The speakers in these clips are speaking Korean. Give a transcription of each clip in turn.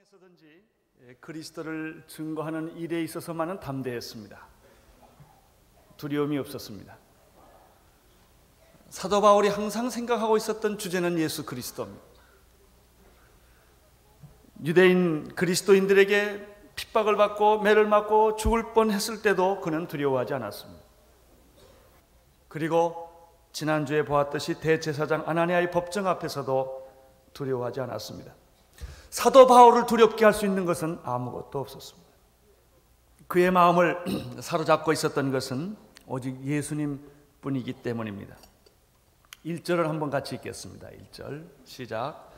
상황에서든지 그리스도를 증거하는 일에 있어서만은 담대했습니다. 두려움이 없었습니다. 사도 바울이 항상 생각하고 있었던 주제는 예수 그리스도입니다. 유대인 그리스도인들에게 핍박을 받고 매를 맞고 죽을 뻔했을 때도 그는 두려워하지 않았습니다. 그리고 지난주에 보았듯이 대제사장 아나니아의 법정 앞에서도 두려워하지 않았습니다. 사도 바울을 두렵게 할 수 있는 것은 아무것도 없었습니다. 그의 마음을 사로잡고 있었던 것은 오직 예수님 뿐이기 때문입니다. 1절을 한번 같이 읽겠습니다. 1절 시작.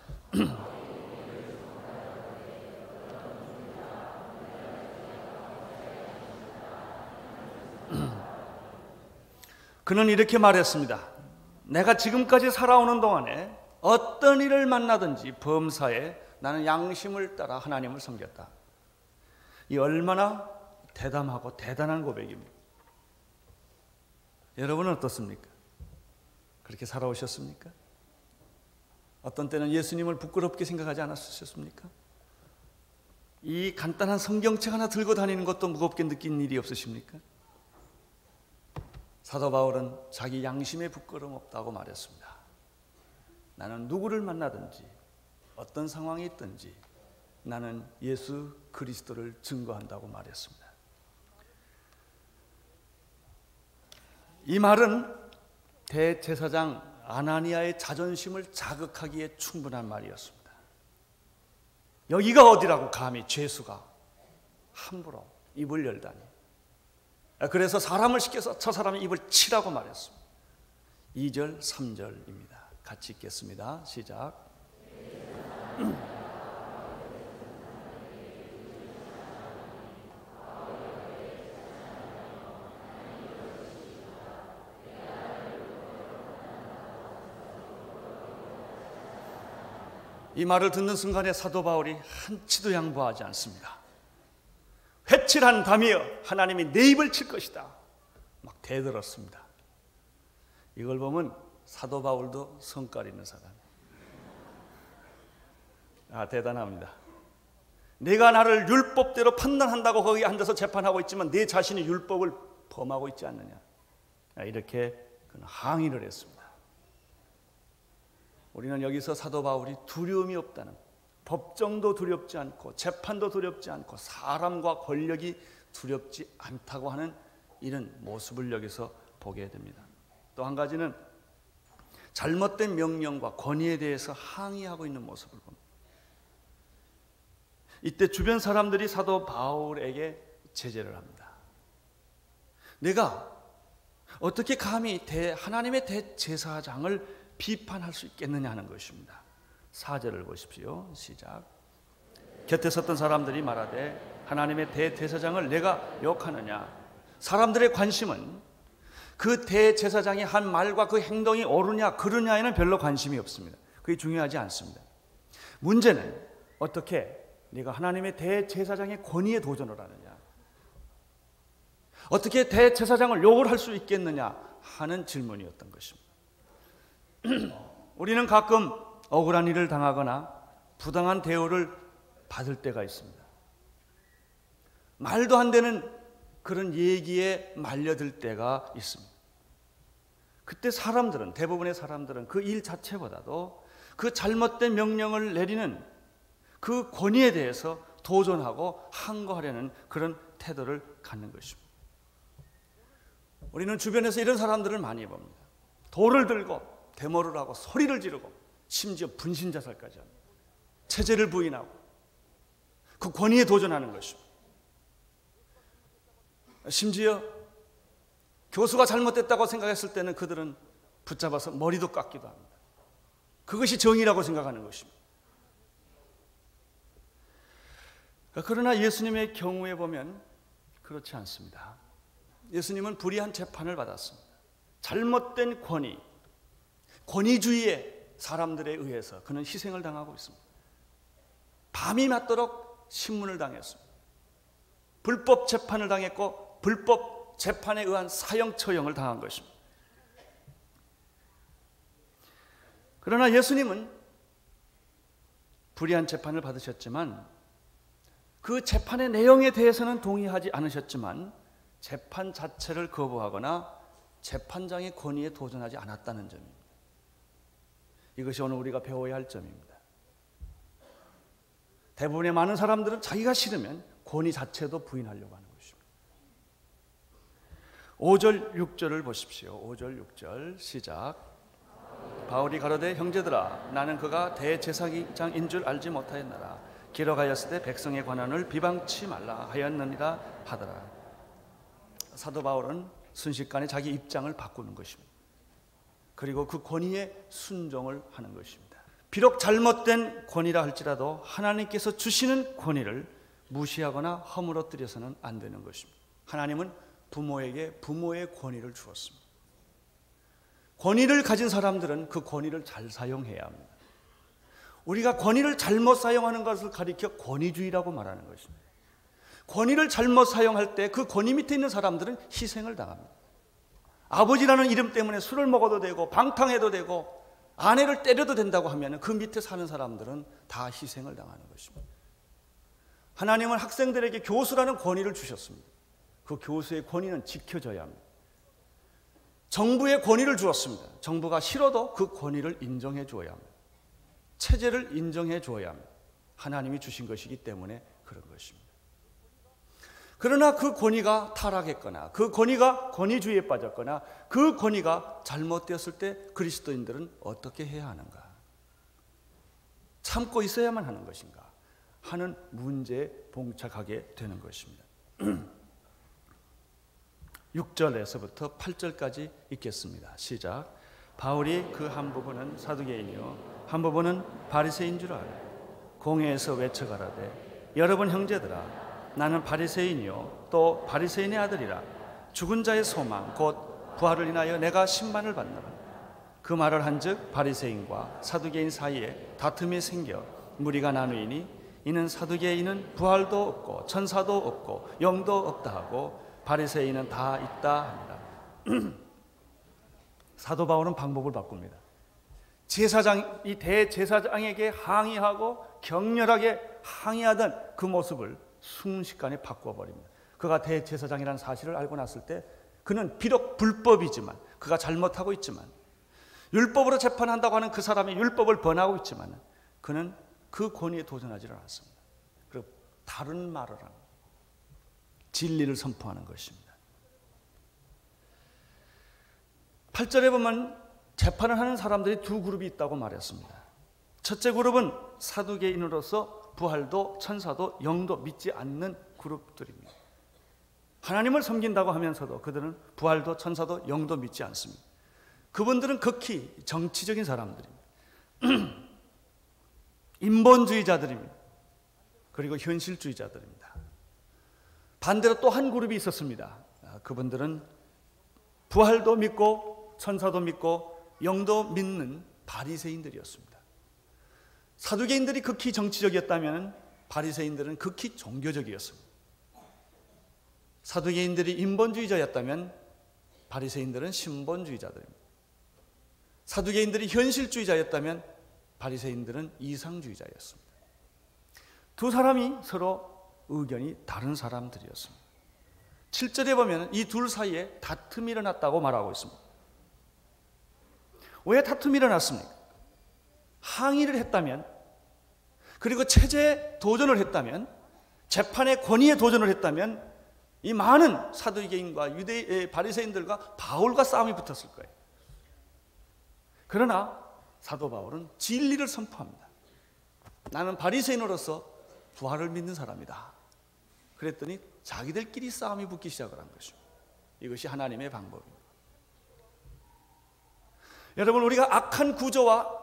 그는 이렇게 말했습니다. 내가 지금까지 살아오는 동안에 어떤 일을 만나든지 범사에 나는 양심을 따라 하나님을 섬겼다. 이 얼마나 대담하고 대단한 고백입니다. 여러분은 어떻습니까? 그렇게 살아오셨습니까? 어떤 때는 예수님을 부끄럽게 생각하지 않았으셨습니까? 이 간단한 성경책 하나 들고 다니는 것도 무겁게 느낀 일이 없으십니까? 사도 바울은 자기 양심에 부끄러움 없다고 말했습니다. 나는 누구를 만나든지 어떤 상황이 있든지 나는 예수 그리스도를 증거한다고 말했습니다. 이 말은 대제사장 아나니아의 자존심을 자극하기에 충분한 말이었습니다. 여기가 어디라고 감히 죄수가 함부로 입을 열다니. 그래서 사람을 시켜서 저 사람의 입을 치라고 말했습니다. 2절 3절입니다. 같이 읽겠습니다. 시작. 이 말을 듣는 순간에 사도 바울이 한치도 양보하지 않습니다. 회칠한 담이여 하나님이 내 입을 칠 것이다. 막 대들었습니다. 이걸 보면 사도 바울도 성깔 있는 사람. 대단합니다. 내가 나를 율법대로 판단한다고 거기 앉아서 재판하고 있지만 내 자신이 율법을 범하고 있지 않느냐. 이렇게 그는 항의를 했습니다. 우리는 여기서 사도 바울이 두려움이 없다는, 법정도 두렵지 않고 재판도 두렵지 않고 사람과 권력이 두렵지 않다고 하는 이런 모습을 여기서 보게 됩니다. 또 한 가지는 잘못된 명령과 권위에 대해서 항의하고 있는 모습을 봅니다. 이때 주변 사람들이 사도 바울에게 제재를 합니다. 내가 어떻게 감히 하나님의 대제사장을 비판할 수 있겠느냐 하는 것입니다. 4절을 보십시오. 시작. 곁에 섰던 사람들이 말하되 하나님의 대제사장을 내가 욕하느냐. 사람들의 관심은 그 대제사장이 한 말과 그 행동이 옳으냐 그르냐에는 별로 관심이 없습니다. 그게 중요하지 않습니다. 문제는 어떻게 네가 하나님의 대제사장의 권위에 도전을 하느냐, 어떻게 대제사장을 욕을 할 수 있겠느냐 하는 질문이었던 것입니다. 우리는 가끔 억울한 일을 당하거나 부당한 대우를 받을 때가 있습니다. 말도 안 되는 그런 얘기에 말려들 때가 있습니다. 그때 대부분의 사람들은 그 일 자체보다도 그 잘못된 명령을 내리는 그 권위에 대해서 도전하고 항거하려는 그런 태도를 갖는 것입니다. 우리는 주변에서 이런 사람들을 많이 봅니다. 돌을 들고 데모를 하고 소리를 지르고 심지어 분신자살까지 합니다. 체제를 부인하고 그 권위에 도전하는 것입니다. 심지어 교수가 잘못됐다고 생각했을 때는 그들은 붙잡아서 머리도 깎기도 합니다. 그것이 정의라고 생각하는 것입니다. 그러나 예수님의 경우에 보면 그렇지 않습니다. 예수님은 불의한 재판을 받았습니다. 잘못된 권위주의의 사람들에 의해서 그는 희생을 당하고 있습니다. 밤이 맞도록 신문을 당했습니다. 불법 재판을 당했고 불법 재판에 의한 사형 처형을 당한 것입니다. 그러나 예수님은 불의한 재판을 받으셨지만 그 재판의 내용에 대해서는 동의하지 않으셨지만 재판 자체를 거부하거나 재판장의 권위에 도전하지 않았다는 점입니다. 이것이 오늘 우리가 배워야 할 점입니다. 대부분의 많은 사람들은 자기가 싫으면 권위 자체도 부인하려고 하는 것입니다. 5절 6절을 보십시오. 5절 6절 시작. 바울이 가로되 형제들아 나는 그가 대제사장인 줄 알지 못하였나라. 기록하였을 때 백성의 권한을 비방치 말라 하였느니라 하더라. 사도 바울은 순식간에 자기 입장을 바꾸는 것입니다. 그리고 그 권위에 순종을 하는 것입니다. 비록 잘못된 권위라 할지라도 하나님께서 주시는 권위를 무시하거나 허물어뜨려서는 안 되는 것입니다. 하나님은 부모에게 부모의 권위를 주었습니다. 권위를 가진 사람들은 그 권위를 잘 사용해야 합니다. 우리가 권위를 잘못 사용하는 것을 가리켜 권위주의라고 말하는 것입니다. 권위를 잘못 사용할 때 그 권위 밑에 있는 사람들은 희생을 당합니다. 아버지라는 이름 때문에 술을 먹어도 되고 방탕해도 되고 아내를 때려도 된다고 하면 그 밑에 사는 사람들은 다 희생을 당하는 것입니다. 하나님은 학생들에게 교수라는 권위를 주셨습니다. 그 교수의 권위는 지켜져야 합니다. 정부의 권위를 주었습니다. 정부가 싫어도 그 권위를 인정해 주어야 합니다. 체제를 인정해 주어야 합니다. 하나님이 주신 것이기 때문에 그런 것입니다. 그러나 그 권위가 타락했거나 그 권위가 권위주의에 빠졌거나 그 권위가 잘못되었을 때 그리스도인들은 어떻게 해야 하는가? 참고 있어야만 하는 것인가? 하는 문제에 봉착하게 되는 것입니다. 6절에서부터 8절까지 읽겠습니다. 시작. 바울이 그 한 부분은 사두개인이요 한 부분은 바리새인 줄 알아 공회에서 외쳐가라되 여러분 형제들아 나는 바리새인이요 또 바리새인의 아들이라 죽은 자의 소망 곧 부활을 인하여 내가 심판을 받노라. 그 말을 한즉 바리새인과 사두개인 사이에 다툼이 생겨 무리가 나누이니 이는 사두개인은 부활도 없고 천사도 없고 영도 없다 하고 바리새인은 다 있다 합니다. 사도 바울은 방법을 바꿉니다. 이 대제사장에게 항의하고 격렬하게 항의하던 그 모습을 순식간에 바꿔버립니다. 그가 대제사장이라는 사실을 알고 났을 때 그는 비록 불법이지만 그가 잘못하고 있지만 율법으로 재판한다고 하는 그 사람이 율법을 번하고 있지만 그는 그 권위에 도전하지 않았습니다. 그리고 다른 말을 합니다. 진리를 선포하는 것입니다. 8절에 보면 재판을 하는 사람들이 두 그룹이 있다고 말했습니다. 첫째 그룹은 사두개인으로서 부활도 천사도 영도 믿지 않는 그룹들입니다. 하나님을 섬긴다고 하면서도 그들은 부활도 천사도 영도 믿지 않습니다. 그분들은 극히 정치적인 사람들입니다. 인본주의자들입니다. 그리고 현실주의자들입니다. 반대로 또 한 그룹이 있었습니다. 그분들은 부활도 믿고 천사도 믿고 영도 믿는 바리새인들이었습니다. 사두개인들이 극히 정치적이었다면 바리새인들은 극히 종교적이었습니다. 사두개인들이 인본주의자였다면 바리새인들은 신본주의자들입니다. 사두개인들이 현실주의자였다면 바리새인들은 이상주의자였습니다. 두 사람이 서로 의견이 다른 사람들이었습니다. 7절에 보면 이 둘 사이에 다툼이 일어났다고 말하고 있습니다. 왜 다툼이 일어났습니까? 항의를 했다면, 그리고 체제에 도전을 했다면, 재판의 권위에 도전을 했다면 이 많은 사두개인과 바리새인들과 바울과 싸움이 붙었을 거예요. 그러나 사도 바울은 진리를 선포합니다. 나는 바리새인으로서 부활을 믿는 사람이다. 그랬더니 자기들끼리 싸움이 붙기 시작을 한 것입니다. 이것이 하나님의 방법입니다. 여러분, 우리가 악한 구조와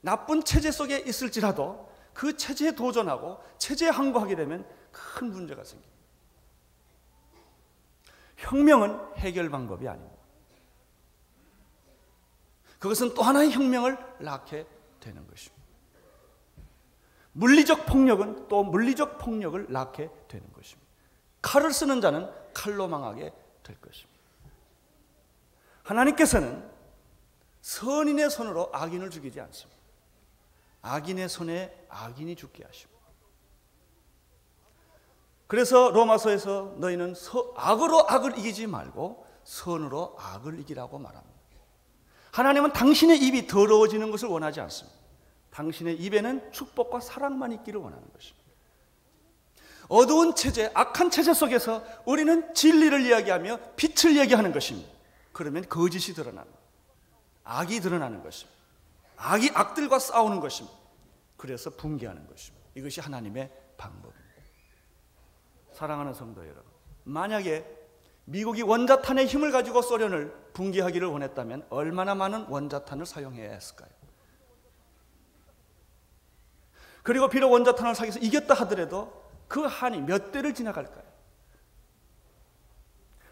나쁜 체제 속에 있을지라도 그 체제에 도전하고 체제에 항거하게 되면 큰 문제가 생깁니다. 혁명은 해결 방법이 아닙니다. 그것은 또 하나의 혁명을 낳게 되는 것입니다. 물리적 폭력은 또 물리적 폭력을 낳게 되는 것입니다. 칼을 쓰는 자는 칼로 망하게 될 것입니다. 하나님께서는 선인의 손으로 악인을 죽이지 않습니다. 악인의 손에 악인이 죽게 하십니다. 그래서 로마서에서 너희는 악으로 악을 이기지 말고 선으로 악을 이기라고 말합니다. 하나님은 당신의 입이 더러워지는 것을 원하지 않습니다. 당신의 입에는 축복과 사랑만 있기를 원하는 것입니다. 어두운 체제, 악한 체제 속에서 우리는 진리를 이야기하며 빛을 얘기하는 것입니다. 그러면 거짓이 드러납니다. 악이 드러나는 것입니다. 악이 악들과 싸우는 것입니다. 그래서 붕괴하는 것입니다. 이것이 하나님의 방법입니다. 사랑하는 성도 여러분, 만약에 미국이 원자탄의 힘을 가지고 소련을 붕괴하기를 원했다면 얼마나 많은 원자탄을 사용해야 했을까요? 그리고 비록 원자탄을 사용해서 이겼다 하더라도 그 한이 몇 대를 지나갈까요?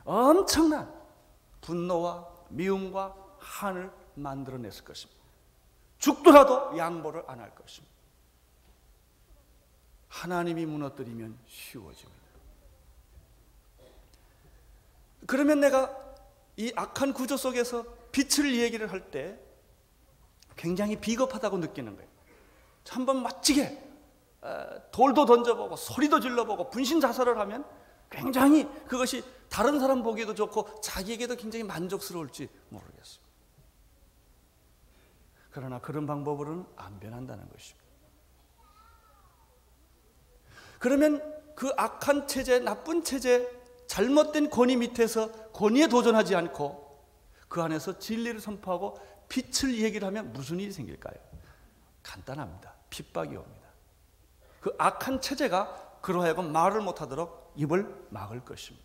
엄청난 분노와 미움과 한을 만들어냈을 것입니다. 죽더라도 양보를 안 할 것입니다. 하나님이 무너뜨리면 쉬워집니다. 그러면 내가 이 악한 구조 속에서 빛을 얘기를 할 때 굉장히 비겁하다고 느끼는 거예요. 한번 멋지게 돌도 던져보고 소리도 질러보고 분신 자살을 하면 굉장히 그것이 다른 사람 보기에도 좋고 자기에게도 굉장히 만족스러울지 모르겠어요. 그러나 그런 방법으로는 안 변한다는 것입니다. 그러면 그 악한 체제, 나쁜 체제, 잘못된 권위 밑에서 권위에 도전하지 않고 그 안에서 진리를 선포하고 빛을 얘기를 하면 무슨 일이 생길까요? 간단합니다. 핍박이 옵니다. 그 악한 체제가 그러하여금 말을 못하도록 입을 막을 것입니다.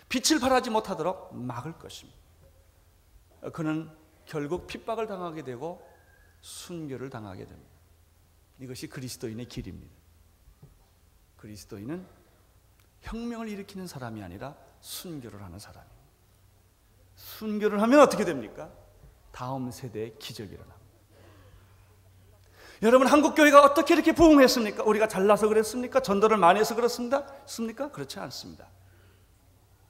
빛을 발하지 못하도록 막을 것입니다. 그는 결국 핍박을 당하게 되고 순교를 당하게 됩니다. 이것이 그리스도인의 길입니다. 그리스도인은 혁명을 일으키는 사람이 아니라 순교를 하는 사람입니다. 순교를 하면 어떻게 됩니까? 다음 세대의 기적이 일어납니다. 여러분, 한국교회가 어떻게 이렇게 부흥했습니까? 우리가 잘나서 그랬습니까? 전도를 많이 해서 그렇습니까? 그렇지 않습니다.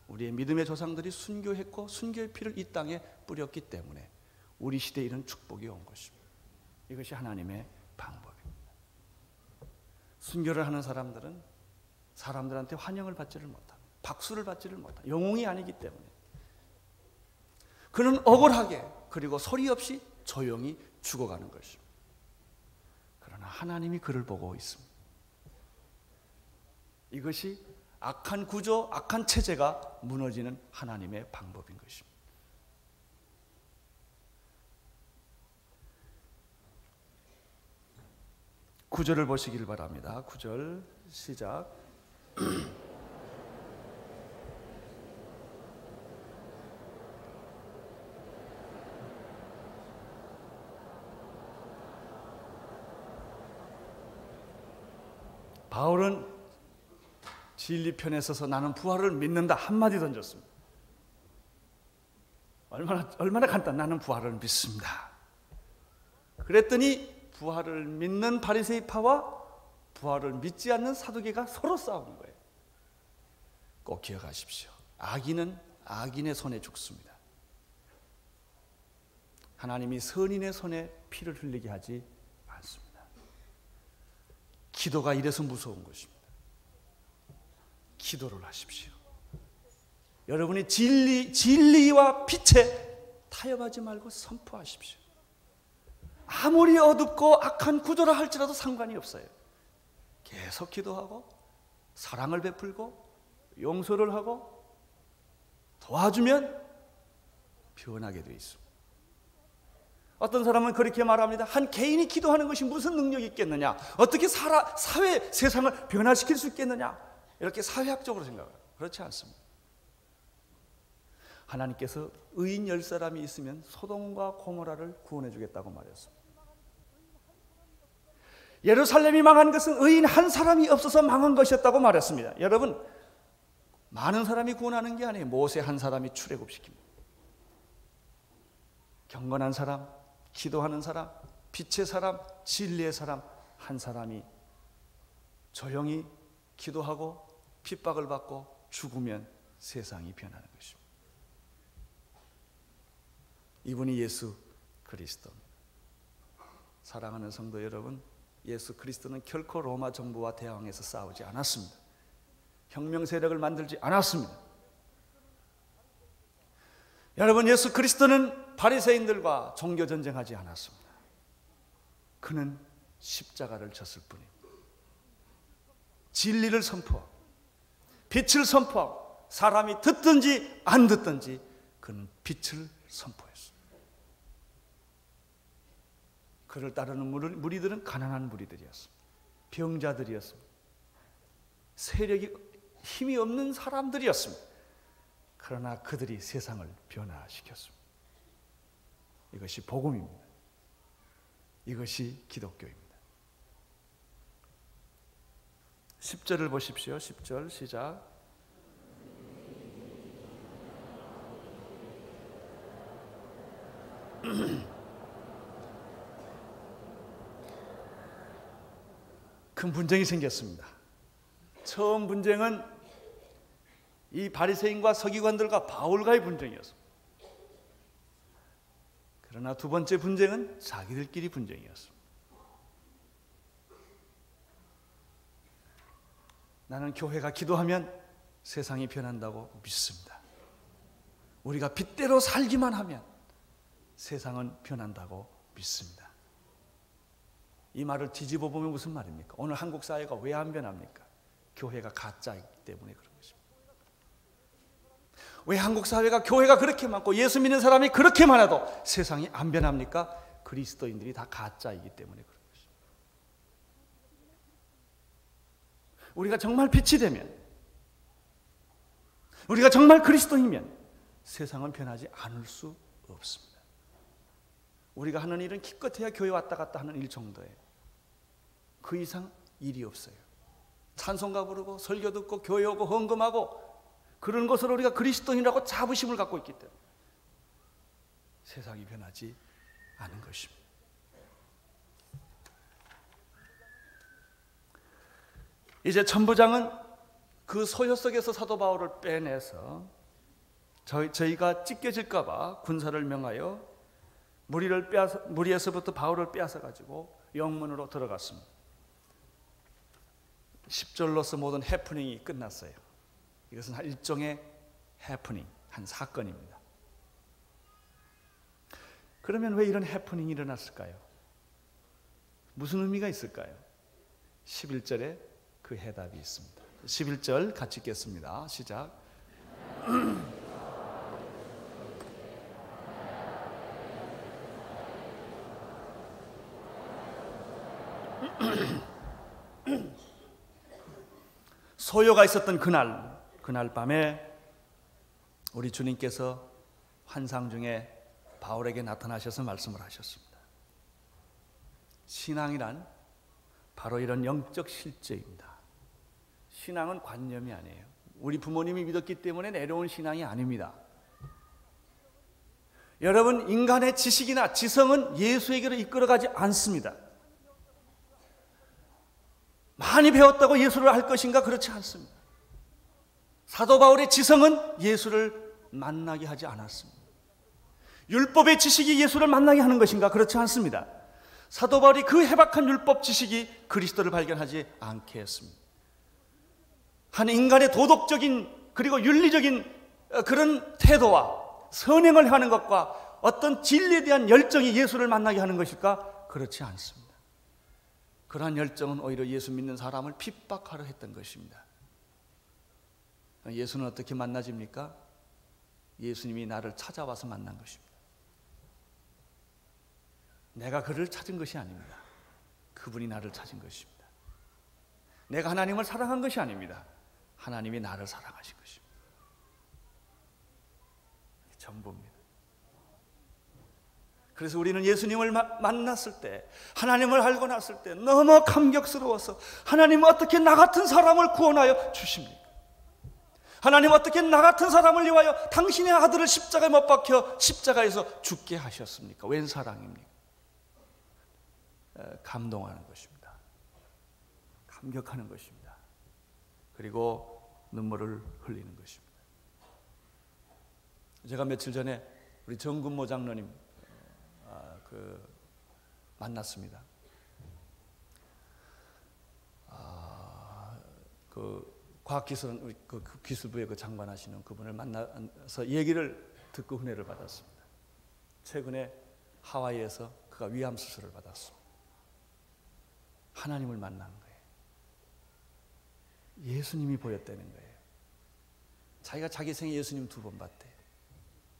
우리의 믿음의 조상들이 순교했고 순교의 피를 이 땅에 뿌렸기 때문에 우리 시대에 이런 축복이 온 것입니다. 이것이 하나님의 방법입니다. 순교를 하는 사람들은 사람들한테 환영을 받지를 못합니다. 박수를 받지를 못합니다. 영웅이 아니기 때문에. 그는 억울하게 그리고 소리 없이 조용히 죽어가는 것입니다. 그러나 하나님이 그를 보고 있습니다. 이것이 악한 구조, 악한 체제가 무너지는 하나님의 방법인 것입니다. 구절을 보시길 바랍니다. 9절 시작. 바울은 진리 편에 서서 나는 부활을 믿는다 한마디 던졌습니다. 얼마나 간단. 나는 부활을 믿습니다. 그랬더니 부활을 믿는 바리새파와 부활을 믿지 않는 사두개가 서로 싸우는 거예요. 꼭 기억하십시오. 악인은 악인의 손에 죽습니다. 하나님이 선인의 손에 피를 흘리게 하지 않습니다. 기도가 이래서 무서운 것입니다. 기도를 하십시오. 여러분이 진리와 빛에 타협하지 말고 선포하십시오. 아무리 어둡고 악한 구조라 할지라도 상관이 없어요. 계속 기도하고 사랑을 베풀고 용서를 하고 도와주면 변하게 되어 있습니다. 어떤 사람은 그렇게 말합니다. 한 개인이 기도하는 것이 무슨 능력이 있겠느냐? 어떻게 사회, 세상을 변화시킬 수 있겠느냐? 이렇게 사회학적으로 생각해요. 그렇지 않습니다. 하나님께서 의인 10사람이 있으면 소돔과 고모라를 구원해 주겠다고 말했습니다. 예루살렘이 망한 것은 의인 한 사람이 없어서 망한 것이었다고 말했습니다. 여러분, 많은 사람이 구원하는 게 아니에요. 모세 한 사람이 출애굽시킵니다. 경건한 사람, 기도하는 사람, 빛의 사람, 진리의 사람 한 사람이 조용히 기도하고 핍박을 받고 죽으면 세상이 변하는 것입니다. 이분이 예수 그리스도입니다. 사랑하는 성도 여러분, 예수 그리스도는 결코 로마 정부와 대항해서 싸우지 않았습니다. 혁명 세력을 만들지 않았습니다. 여러분, 예수 그리스도는 바리새인들과 종교 전쟁하지 않았습니다. 그는 십자가를 졌을 뿐입니다. 진리를 선포하고 빛을 선포하고 사람이 듣든지 안 듣든지 그는 빛을 선포했습니다. 그를 따르는 무리들은 가난한 무리들이었습니다. 병자들이었습니다. 세력이 힘이 없는 사람들이었습니다. 그러나 그들이 세상을 변화시켰습니다. 이것이 복음입니다. 이것이 기독교입니다. 10절을 보십시오. 10절 시작. 큰 분쟁이 생겼습니다. 처음 분쟁은 이 바리새인과 서기관들과 바울과의 분쟁이었습니다. 그러나 두 번째 분쟁은 자기들끼리 분쟁이었습니다. 나는 교회가 기도하면 세상이 변한다고 믿습니다. 우리가 빛대로 살기만 하면 세상은 변한다고 믿습니다. 이 말을 뒤집어 보면 무슨 말입니까? 오늘 한국 사회가 왜 안 변합니까? 교회가 가짜이기 때문에 그런 것입니다. 왜 한국 사회가 교회가 그렇게 많고 예수 믿는 사람이 그렇게 많아도 세상이 안 변합니까? 그리스도인들이 다 가짜이기 때문에 그런 것입니다. 우리가 정말 빛이 되면, 우리가 정말 그리스도이면 세상은 변하지 않을 수 없습니다. 우리가 하는 일은 기껏해야 교회 왔다 갔다 하는 일 정도예요. 그 이상 일이 없어요. 찬송가 부르고 설교 듣고 교회 오고 헌금하고 그런 것으로 우리가 그리스도인이라고 자부심을 갖고 있기 때문에 세상이 변하지 않은 것입니다. 이제 천부장은 그 소요 속에서 사도 바울을 빼내서 저희가 찢겨질까 봐 군사를 명하여 무리에서부터 바울을 빼앗아 가지고 영문으로 들어갔습니다. 10절로서 모든 해프닝이 끝났어요. 이것은 일종의 해프닝, 한 사건입니다. 그러면 왜 이런 해프닝이 일어났을까요? 무슨 의미가 있을까요? 11절에 그 해답이 있습니다. 11절 같이 읽겠습니다. 시작. 소요가 있었던 그날 밤에 우리 주님께서 환상 중에 바울에게 나타나셔서 말씀을 하셨습니다. 신앙이란 바로 이런 영적 실제입니다. 신앙은 관념이 아니에요. 우리 부모님이 믿었기 때문에 내려온 신앙이 아닙니다. 여러분, 인간의 지식이나 지성은 예수에게로 이끌어가지 않습니다. 많이 배웠다고 예수를 알 것인가? 그렇지 않습니다. 사도 바울의 지성은 예수를 만나게 하지 않았습니다. 율법의 지식이 예수를 만나게 하는 것인가? 그렇지 않습니다. 사도 바울이 그 해박한 율법 지식이 그리스도를 발견하지 않게 했습니다. 한 인간의 도덕적인 그리고 윤리적인 그런 태도와 선행을 하는 것과 어떤 진리에 대한 열정이 예수를 만나게 하는 것일까? 그렇지 않습니다. 그러한 열정은 오히려 예수 믿는 사람을 핍박하려 했던 것입니다. 예수는 어떻게 만나집니까? 예수님이 나를 찾아와서 만난 것입니다. 내가 그를 찾은 것이 아닙니다. 그분이 나를 찾은 것입니다. 내가 하나님을 사랑한 것이 아닙니다. 하나님이 나를 사랑하신 것입니다. 전부입니다. 그래서 우리는 예수님을 만났을 때, 하나님을 알고 났을 때 너무 감격스러워서 하나님은 어떻게 나 같은 사람을 구원하여 주십니까? 하나님 어떻게 나 같은 사람을 위하여 당신의 아들을 십자가에 못 박혀 십자가에서 죽게 하셨습니까? 웬 사랑입니까? 감동하는 것입니다. 감격하는 것입니다. 그리고 눈물을 흘리는 것입니다. 제가 며칠 전에 우리 정근모 장로님 만났습니다. 과학기술은 그 기술부의 그 장관하시는 그분을 만나서 얘기를 듣고 은혜를 받았습니다. 최근에 하와이에서 그가 위암 수술을 받았습니다. 하나님을 만난 거예요. 예수님이 보였다는 거예요. 자기가 자기 생에 예수님 2번 봤대.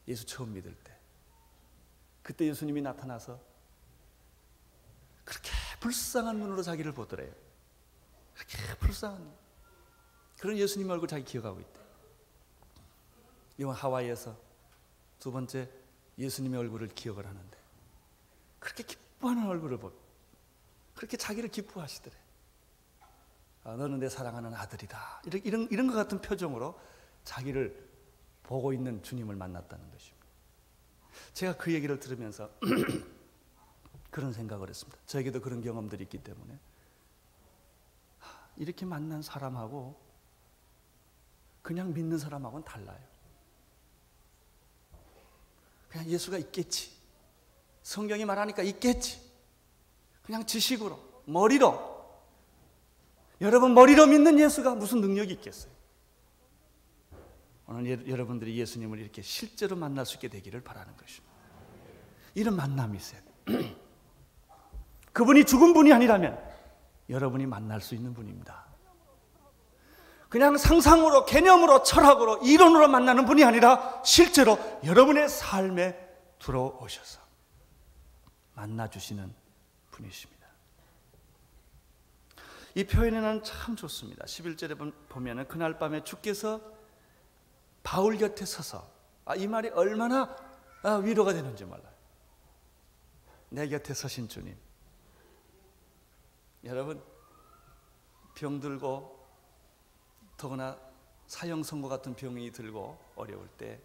예수 처음 믿을 때. 그때 예수님이 나타나서 그렇게 불쌍한 눈으로 자기를 보더래요. 그렇게 불쌍한 눈. 그런 예수님 얼굴 자기 기억하고 있대. 이번 하와이에서 2번째 예수님의 얼굴을 기억을 하는데 그렇게 기뻐하는 얼굴을 보고 그렇게 자기를 기뻐하시더래. 너는 내 사랑하는 아들이다. 이런 것 같은 표정으로 자기를 보고 있는 주님을 만났다는 것입니다. 제가 그 얘기를 들으면서 그런 생각을 했습니다. 저에게도 그런 경험들이 있기 때문에 이렇게 만난 사람하고 그냥 믿는 사람하고는 달라요. 그냥 예수가 있겠지. 성경이 말하니까 있겠지. 그냥 지식으로, 머리로. 여러분 머리로 믿는 예수가 무슨 능력이 있겠어요? 오늘 여러분들이 예수님을 이렇게 실제로 만날 수 있게 되기를 바라는 것입니다. 이런 만남이 있어야 돼요. 그분이 죽은 분이 아니라면 여러분이 만날 수 있는 분입니다. 그냥 상상으로, 개념으로, 철학으로, 이론으로 만나는 분이 아니라 실제로 여러분의 삶에 들어오셔서 만나주시는 분이십니다. 이 표현에는 참 좋습니다. 11절에 보면 그날 밤에 주께서 바울 곁에 서서 이 말이 얼마나 위로가 되는지 몰라요. 내 곁에 서신 주님. 여러분 병들고 더구나 사형 선고 같은 병이 들고 어려울 때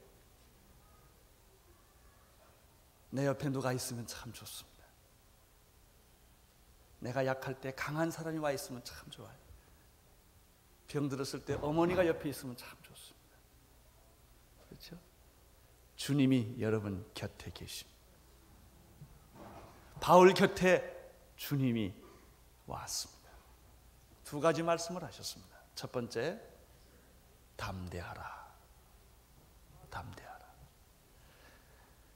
내 옆에 누가 있으면 참 좋습니다. 내가 약할 때 강한 사람이 와 있으면 참 좋아요. 병들었을 때 어머니가 옆에 있으면 참 좋습니다. 그렇죠? 주님이 여러분 곁에 계십니다. 바울 곁에 주님이 왔습니다. 2가지 말씀을 하셨습니다. 첫 번째, 담대하라. 담대하라.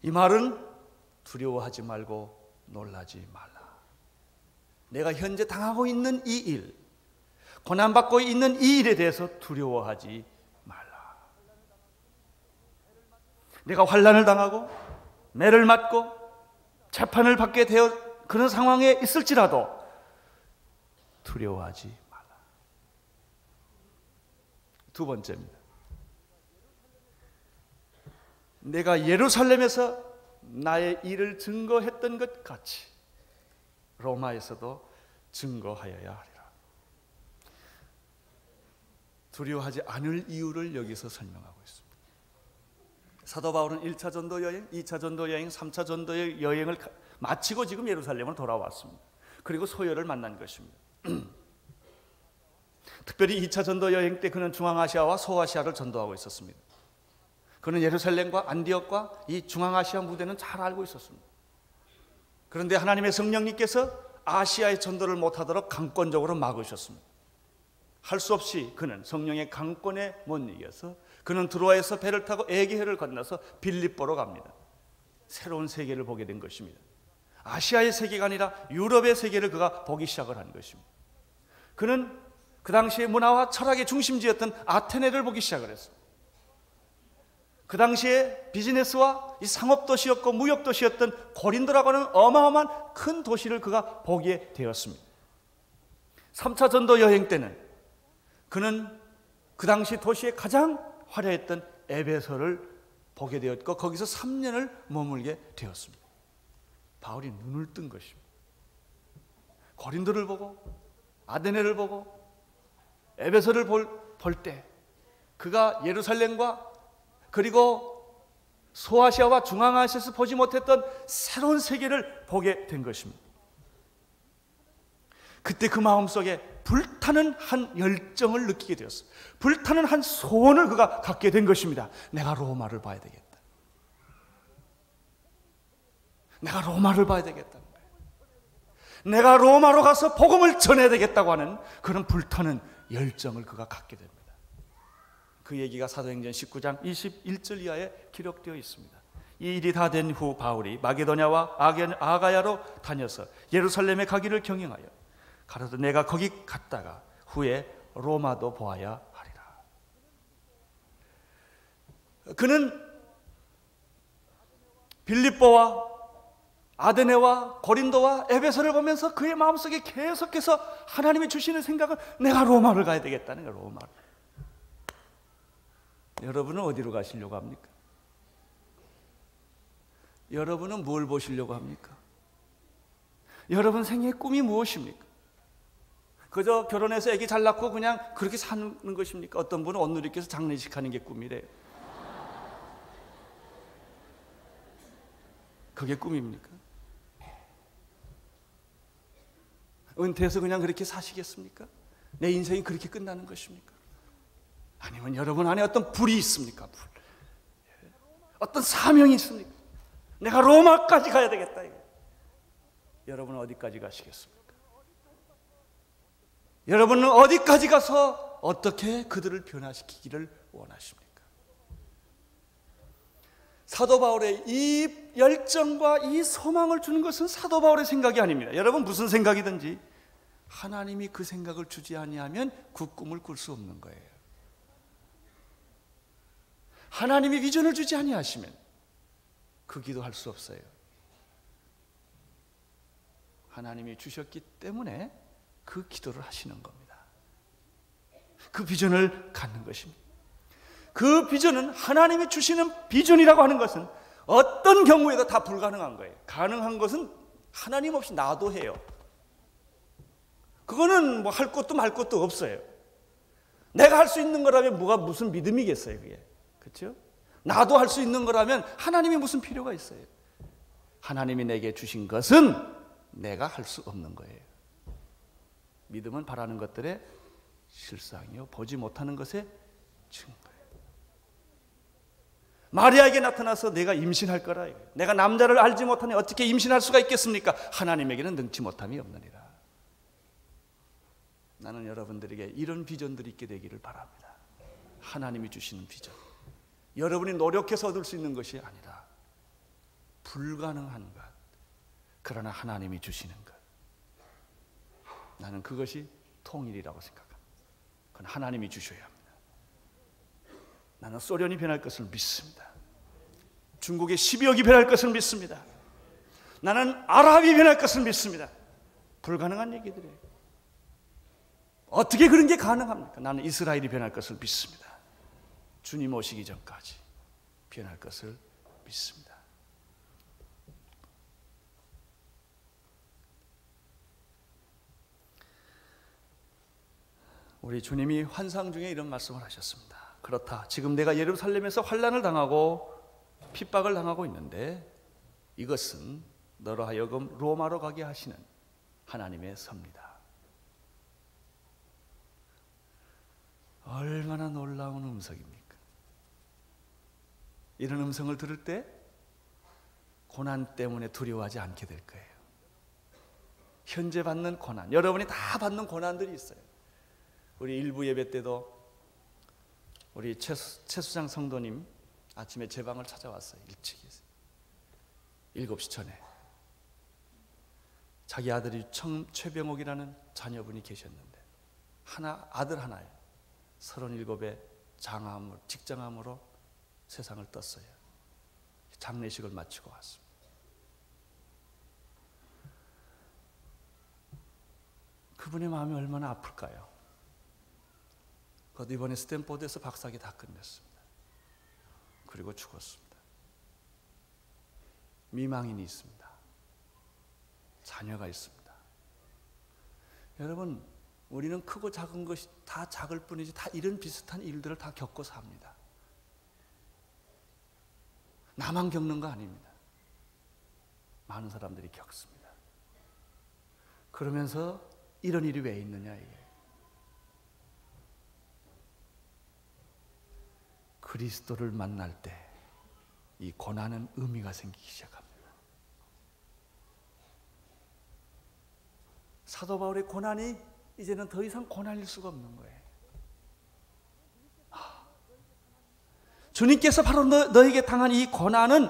이 말은 두려워하지 말고 놀라지 말라. 내가 현재 당하고 있는 이 일, 고난받고 있는 이 일에 대해서 두려워하지 말라. 내가 환난을 당하고 매를 맞고 재판을 받게 되어 그런 상황에 있을지라도 두려워하지 말라. 2번째입니다. 내가 예루살렘에서 나의 일을 증거했던 것 같이 로마에서도 증거하여야 하리라. 두려워하지 않을 이유를 여기서 설명하고 있습니다. 사도 바울은 1차 전도 여행, 2차 전도 여행, 3차 전도 여행을 마치고 지금 예루살렘으로 돌아왔습니다. 그리고 소열을 만난 것입니다. 특별히 2차 전도 여행 때 그는 중앙아시아와 소아시아를 전도하고 있었습니다. 그는 예루살렘과 안디옥과 이 중앙아시아 무대는 잘 알고 있었습니다. 그런데 하나님의 성령님께서 아시아의 전도를 못하도록 강권적으로 막으셨습니다. 할 수 없이 그는 성령의 강권에 못 이겨서 그는 드로아에서 배를 타고 에게해를 건너서 빌립보로 갑니다. 새로운 세계를 보게 된 것입니다. 아시아의 세계가 아니라 유럽의 세계를 그가 보기 시작을 한 것입니다. 그는 그 당시에 문화와 철학의 중심지였던 아테네를 보기 시작을 했습니다. 그 당시에 비즈니스와 이 상업도시였고 무역도시였던 고린도라고 하는 어마어마한 큰 도시를 그가 보게 되었습니다. 3차 전도 여행 때는 그는 그 당시 도시에 가장 화려했던 에베소를 보게 되었고 거기서 3년을 머물게 되었습니다. 바울이 눈을 뜬 것입니다. 고린도를 보고 아테네를 보고 에베소를 볼 때 그가 예루살렘과 그리고 소아시아와 중앙아시아에서 보지 못했던 새로운 세계를 보게 된 것입니다. 그때 그 마음속에 불타는 한 열정을 느끼게 되었어요. 불타는 한 소원을 그가 갖게 된 것입니다. 내가 로마를 봐야 되겠다. 내가 로마를 봐야 되겠다. 내가 로마로 가서 복음을 전해야 되겠다고 하는 그런 불타는 열정을 그가 갖게 됩니다. 그 얘기가 사도행전 19장 21절 이하에 기록되어 있습니다. 이 일이 다 된 후 바울이 마게도냐와 아가야로 다녀서 예루살렘에 가기를 경영하여 가로되 내가 거기 갔다가 후에 로마도 보아야 하리라. 그는 빌립보와 아데네와 고린도와 에베소를 보면서 그의 마음속에 계속해서 하나님이 주시는 생각은 내가 로마를 가야 되겠다는 거예요. 로마를. 여러분은 어디로 가시려고 합니까? 여러분은 뭘 보시려고 합니까? 여러분 생애의 꿈이 무엇입니까? 그저 결혼해서 아기 잘 낳고 그냥 그렇게 사는 것입니까? 어떤 분은 온누리께서 장례식 하는 게 꿈이래요. 그게 꿈입니까? 은퇴해서 그냥 그렇게 사시겠습니까? 내 인생이 그렇게 끝나는 것입니까? 아니면 여러분 안에 어떤 불이 있습니까? 불. 어떤 사명이 있습니까? 내가 로마까지 가야 되겠다. 여러분은 어디까지 가시겠습니까? 여러분은 어디까지 가서 어떻게 그들을 변화시키기를 원하십니까? 사도 바울의 이 열정과 이 소망을 주는 것은 사도 바울의 생각이 아닙니다. 여러분 무슨 생각이든지 하나님이 그 생각을 주지 아니하면 그 꿈을 꿀 수 없는 거예요. 하나님이 비전을 주지 아니하시면 그 기도할 수 없어요. 하나님이 주셨기 때문에 그 기도를 하시는 겁니다. 그 비전을 갖는 것입니다. 그 비전은 하나님이 주시는 비전이라고 하는 것은 어떤 경우에도 다 불가능한 거예요. 가능한 것은 하나님 없이 나도 해요. 그거는 뭐 할 것도 말 것도 없어요. 내가 할 수 있는 거라면 뭐가 무슨 믿음이겠어요, 그게. 그렇죠? 나도 할 수 있는 거라면 하나님이 무슨 필요가 있어요? 하나님이 내게 주신 것은 내가 할 수 없는 거예요. 믿음은 바라는 것들의 실상이요 보지 못하는 것의 증거예요. 마리아에게 나타나서 내가 임신할 거라. 내가 남자를 알지 못하니 어떻게 임신할 수가 있겠습니까? 하나님에게는 능치 못함이 없느니라. 나는 여러분들에게 이런 비전들이 있게 되기를 바랍니다. 하나님이 주시는 비전. 여러분이 노력해서 얻을 수 있는 것이 아니라 불가능한 것, 그러나 하나님이 주시는 것. 나는 그것이 통일이라고 생각합니다. 그건 하나님이 주셔야 합니다. 나는 소련이 변할 것을 믿습니다. 중국의 12억이 변할 것을 믿습니다. 나는 아랍이 변할 것을 믿습니다. 불가능한 얘기들이에요. 어떻게 그런 게 가능합니까? 나는 이스라엘이 변할 것을 믿습니다. 주님 오시기 전까지 변할 것을 믿습니다. 우리 주님이 환상 중에 이런 말씀을 하셨습니다. 그렇다. 지금 내가 예루살렘에서 환난을 당하고 핍박을 당하고 있는데 이것은 너로 하여금 로마로 가게 하시는 하나님의 섭니다. 얼마나 놀라운 음성입니까? 이런 음성을 들을 때 고난 때문에 두려워하지 않게 될 거예요. 현재 받는 고난, 여러분이 다 받는 고난들이 있어요. 우리 일부 예배 때도 우리 최수장 성도님 아침에 제 방을 찾아왔어요. 일찍 7시 전에. 자기 아들이 최병옥이라는 자녀분이 계셨는데 아들 하나예요. 37에 직장암으로 세상을 떴어요. 장례식을 마치고 왔습니다. 그분의 마음이 얼마나 아플까요? 그것도 이번에 스탠포드에서 박사학위 다 끝냈습니다. 그리고 죽었습니다. 미망인이 있습니다. 자녀가 있습니다. 여러분, 우리는 크고 작은 것이 다 작을 뿐이지 다 이런 비슷한 일들을 다 겪고 삽니다. 나만 겪는 거 아닙니다. 많은 사람들이 겪습니다. 그러면서 이런 일이 왜 있느냐 이게. 그리스도를 만날 때 이 고난은 의미가 생기기 시작합니다. 사도 바울의 고난이 이제는 더 이상 고난일 수가 없는 거예요. 주님께서 바로 너에게 당한 이 고난은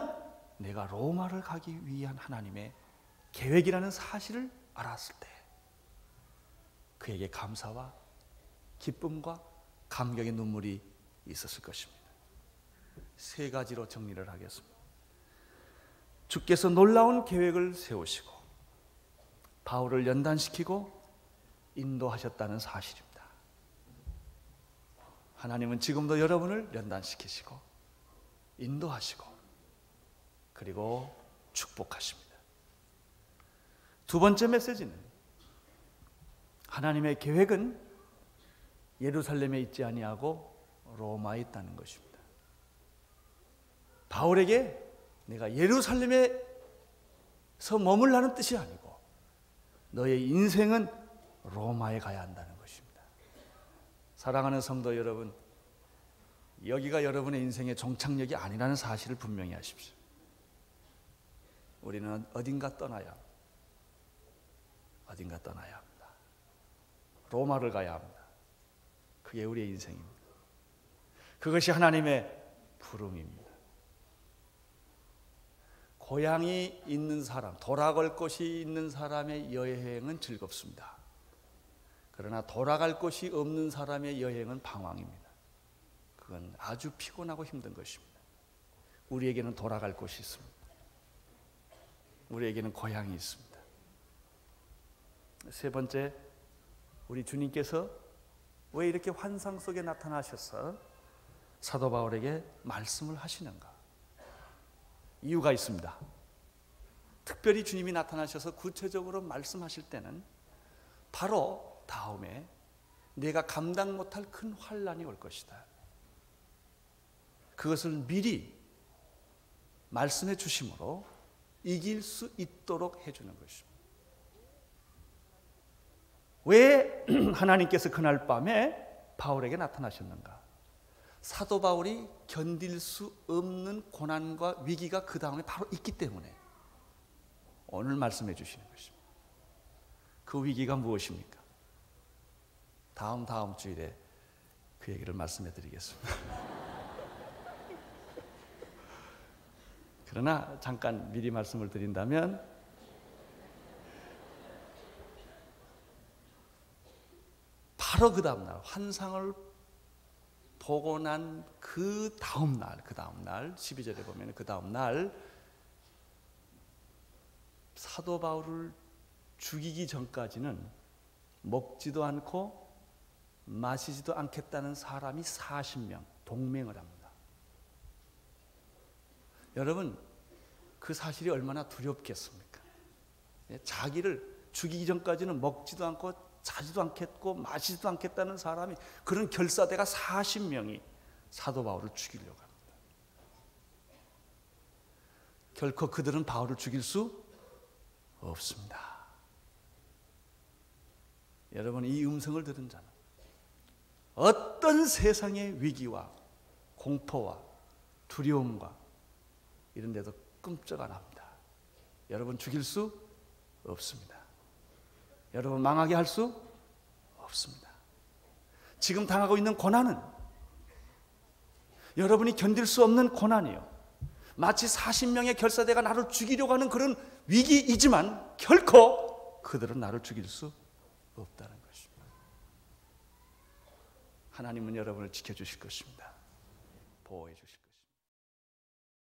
내가 로마를 가기 위한 하나님의 계획이라는 사실을 알았을 때 그에게 감사와 기쁨과 감격의 눈물이 있었을 것입니다. 세 가지로 정리를 하겠습니다. 주께서 놀라운 계획을 세우시고 바울을 연단시키고 인도하셨다는 사실입니다. 하나님은 지금도 여러분을 연단시키시고 인도하시고 그리고 축복하십니다. 두 번째 메시지는 하나님의 계획은 예루살렘에 있지 아니하고 로마에 있다는 것입니다. 바울에게 내가 예루살렘에서 머물라는 뜻이 아니고 너의 인생은 로마에 가야 한다는 것입니다. 사랑하는 성도 여러분, 여기가 여러분의 인생의 종착역이 아니라는 사실을 분명히 하십시오. 우리는 어딘가 떠나야 합니다. 어딘가 떠나야 합니다. 로마를 가야 합니다. 그게 우리의 인생입니다. 그것이 하나님의 부름입니다. 고향이 있는 사람, 돌아갈 곳이 있는 사람의 여행은 즐겁습니다. 그러나 돌아갈 곳이 없는 사람의 여행은 방황입니다. 그건 아주 피곤하고 힘든 것입니다. 우리에게는 돌아갈 곳이 있습니다. 우리에게는 고향이 있습니다. 세 번째, 우리 주님께서 왜 이렇게 환상 속에 나타나셔서 사도 바울에게 말씀을 하시는가? 이유가 있습니다. 특별히 주님이 나타나셔서 구체적으로 말씀하실 때는 바로 다음에 내가 감당 못할 큰 환난이 올 것이다. 그것을 미리 말씀해 주심으로 이길 수 있도록 해주는 것입니다. 왜 하나님께서 그날 밤에 바울에게 나타나셨는가? 사도 바울이 견딜 수 없는 고난과 위기가 그 다음에 바로 있기 때문에 오늘 말씀해 주시는 것입니다. 그 위기가 무엇입니까? 다음 주일에 그 얘기를 말씀해 드리겠습니다. 그러나 잠깐 미리 말씀을 드린다면 바로 그 다음날 환상을 보고 난 그 다음날 12절에 보면 그 다음날 사도 바울을 죽이기 전까지는 먹지도 않고 마시지도 않겠다는 사람이 40명 동맹을 합니다. 여러분, 그 사실이 얼마나 두렵겠습니까? 자기를 죽이기 전까지는 먹지도 않고 자지도 않겠고 마시지도 않겠다는 사람이, 그런 결사대가 40명이 사도 바울을 죽이려고 합니다. 결코 그들은 바울을 죽일 수 없습니다. 여러분, 이 음성을 들은 자는 어떤 세상의 위기와 공포와 두려움과 이런 데도 끔찍 안 합니다. 여러분 죽일 수 없습니다. 여러분 망하게 할 수 없습니다. 지금 당하고 있는 고난은 여러분이 견딜 수 없는 고난이요, 마치 40명의 결사대가 나를 죽이려고 하는 그런 위기이지만 결코 그들은 나를 죽일 수 없다는 것입니다. 하나님은 여러분을 지켜주실 것입니다. 보호해 주실 것입니다.